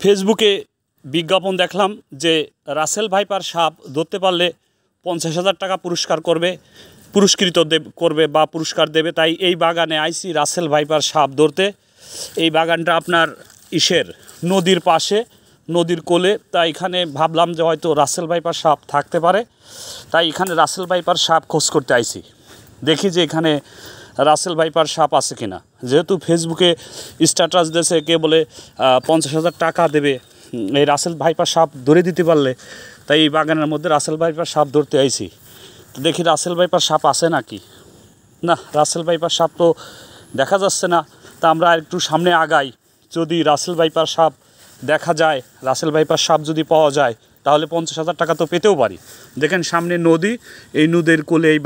ফেসবুকে বিজ্ঞাপন দেখলাম যে রাসেল ভাইপার সাপ ধরতে পারলে 50,000 টাকা পুরস্কৃত করবে বা পুরস্কার দেবে। তাই এই বাগানে আইসি রাসেল ভাইপার সাপ ধরতে। এই বাগানটা আপনার নদীর পাশে, নদীর কোলে। তাই এখানে ভাবলাম যে হয়তো রাসেল ভাইপার সাপ থাকতে পারে, তাই এখানে রাসেল ভাইপার সাপ খোঁজ করতে আইসি। দেখি যে এখানে রাসেল ভাইপার সাপ আছে কিনা। যেহেতু ফেসবুকে স্ট্যাটাস দিয়েছে কে বলে 50,000 টাকা দেবে এই রাসেল ভাইপার সাপ ধরে দিতে পারলে, তাই এই বাগানের মধ্যে রাসেল ভাইপার সাপ ধরতে আইছি। তো দেখি রাসেল ভাইপার সাপ আছে নাকি না। রাসেল ভাইপার সাপ তো দেখা যাচ্ছে না। তা আমরা একটু সামনে আগাই, যদি রাসেল ভাইপার সাপ দেখা যায়, রাসেল ভাইপার সাপ যদি পাওয়া যায় তাহলে 50,000 টাকা তো পেতেও পারি। দেখেন সামনে নদী, এই নদীর কোলে এই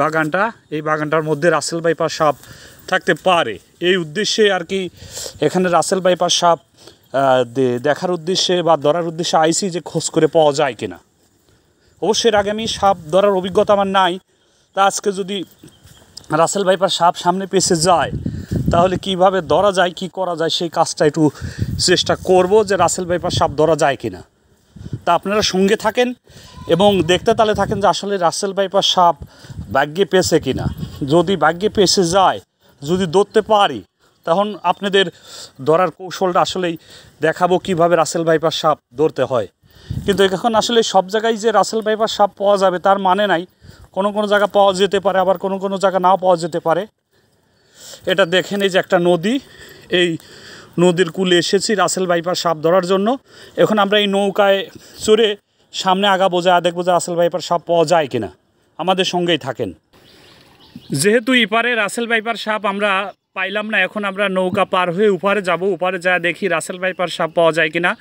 বাগানটার মধ্যে রাসেল ভাইপার সাপ থাকতে পারে। এই উদ্দেশ্যে আর কি এখানে রাসেল ভাইপার সাপ দেখার উদ্দেশ্যে বা ধরার উদ্দেশ্যে আইসি যে খোঁজ করে পাওয়া যায় কিনা। অবশ্যই আগে আমি সাপ ধরার অভিজ্ঞতা আমার নাই। তা আজকে যদি রাসেল ভাইপার সাপ সামনে পেছে যায় তাহলে কিভাবে ধরা যায়, কি করা যায় সেই কাজটা একটু চেষ্টা করব যে রাসেল ভাইপার সাপ ধরা যায় কিনা। তা আপনারা সঙ্গে থাকেন এবং দেখতে তালে থাকেন যে আসলে রাসেল ভাইপার সাপ ভাগ্যে পেছে কিনা। যদি ভাগ্যে পেছে যায়, যদি ধরতে পারি, তখন আপনাদের ধরার কৌশলটা আসলেই দেখাবো কিভাবে রাসেল ভাইপার সাপ ধরতে হয়। কিন্তু এখন আসলে সব জায়গায় যে রাসেল ভাইপার সাপ পাওয়া যাবে তার মানে নাই। কোনো জায়গা পাওয়া যেতে পারে, আবার কোনো জায়গা নাও পাওয়া যেতে পারে। এটা দেখেন এই যে একটা নদী, এই নদীর কূলে এসেছি রাসেল ভাইপার সাপ ধরার জন্য। এখন আমরা এই নৌকায় চড়ে সামনে আগাবো, যা দেখবো যে রাসেল ভাইপার সাপ পাওয়া যায় কিনা। আমাদের সঙ্গেই থাকেন। যেহেতু এপারে রাসেল ভাইপার সাপ আমরা পাইলাম না, এখন আমরা নৌকা পার হয়ে উপারে যাব। উপারে যা দেখি রাসেল ভাইপার সাপ পাওয়া যায় কিনা।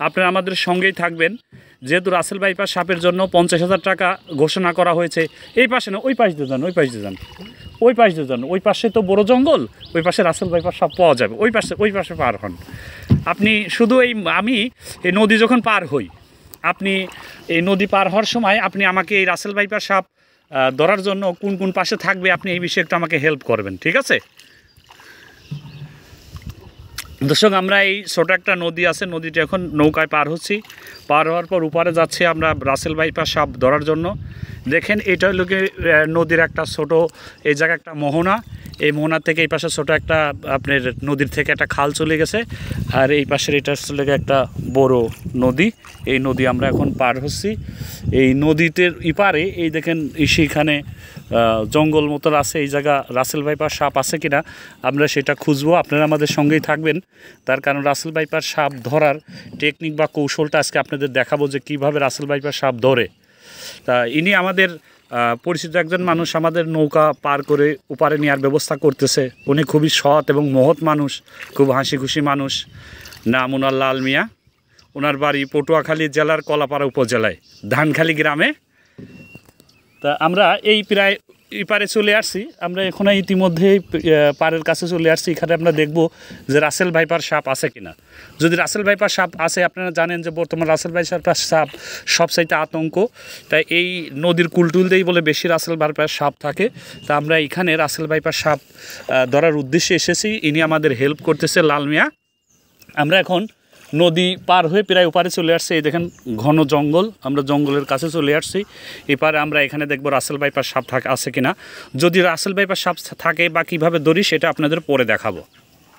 আপনারা আমাদের সঙ্গেই থাকবেন। যেহেতু রাসেল ভাইপার সাপের জন্য 50,000 টাকা ঘোষণা করা হয়েছে। এই পাশে না, ওই পাশ দিয়ে যান, ওই পাশ দিয়ে যান। ওই পাশে তো বড় জঙ্গল, ওই পাশে রাসেল ভাইপার সাপ পাওয়া যাবে। ওই পাশে পার হন আপনি। শুধু আমি এই নদী যখন পার হই, আপনি এই নদী পার হওয়ার সময় আপনি আমাকে এই রাসেল ভাইপার সাপ ধরার জন্য কোন পাশে থাকবে আপনি এই বিষয়ে একটু আমাকে হেল্প করবেন, ঠিক আছে? দর্শক, আমরা এই ছোটো একটা নদী আছে, নদীটা এখন নৌকায় পার হচ্ছি। পার হওয়ার পর উপারে যাচ্ছে আমরা রাসেল ভাইপার সাপ ধরার জন্য। দেখেন এটা হলো নদীর একটা ছোটো, এই জায়গায় একটা মোহনা। এই মোহনা থেকে এই পাশে ছোটো একটা আপনার নদীর থেকে একটা খাল চলে গেছে, আর এই পাশের এটা চলে একটা বড় নদী। এই নদী আমরা এখন পার হচ্ছি। এই নদীতে ইপারে এই দেখেন সেইখানে জঙ্গল মতো আছে। এই জায়গা রাসেল ভাইপার সাপ আছে কিনা আমরা সেটা খুঁজবো। আপনারা আমাদের সঙ্গেই থাকবেন, তার কারণ রাসেল ভাইপার সাপ ধরার টেকনিক বা কৌশলটা আজকে আপনাদের দেখাবো যে কীভাবে রাসেল ভাইপার সাপ ধরে। তা ইনি আমাদের পরিচিত একজন মানুষ, আমাদের নৌকা পার করে উপারে নেওয়ার ব্যবস্থা করতেছে। উনি খুবই সৎ এবং মহৎ মানুষ, খুব হাসি খুশি মানুষ। নাম ওনার লাল মিয়া। ওনার বাড়ি পটুয়াখালী জেলার কলাপাড়া উপজেলায় ধানখালী গ্রামে। তা আমরা এই প্রায় পারে চলে আসছি। আমরা এখন ইতিমধ্যেই পাড়ের কাছে চলে আসছি। এখানে আমরা দেখব যে রাসেল ভাইপার সাপ আছে কিনা। যদি রাসেল ভাইপার সাপ আছে, আপনারা জানেন যে বর্তমান রাসেল ভাইপার সাপ সবচাইতে আতঙ্ক। তাই এই নদীর কুলটুল দিয়েই বলে বেশি রাসেল ভাইপার সাপ থাকে। তা আমরা এখানে রাসেল ভাইপার সাপ ধরার উদ্দেশ্যে এসেছি। ইনি আমাদের হেল্প করতেছে, লাল মিয়া। আমরা এখন নদী পার হয়ে প্রায় ওপারে চলে আসছে। এই দেখেন ঘন জঙ্গল, আমরা জঙ্গলের কাছে চলে আসছি। এপারে আমরা এখানে দেখব রাসেল ভাইপার সাপ আছে কিনা। যদি রাসেল ভাইপার সাপ থাকে বা কীভাবে ধরি সেটা আপনাদের পরে দেখাবো।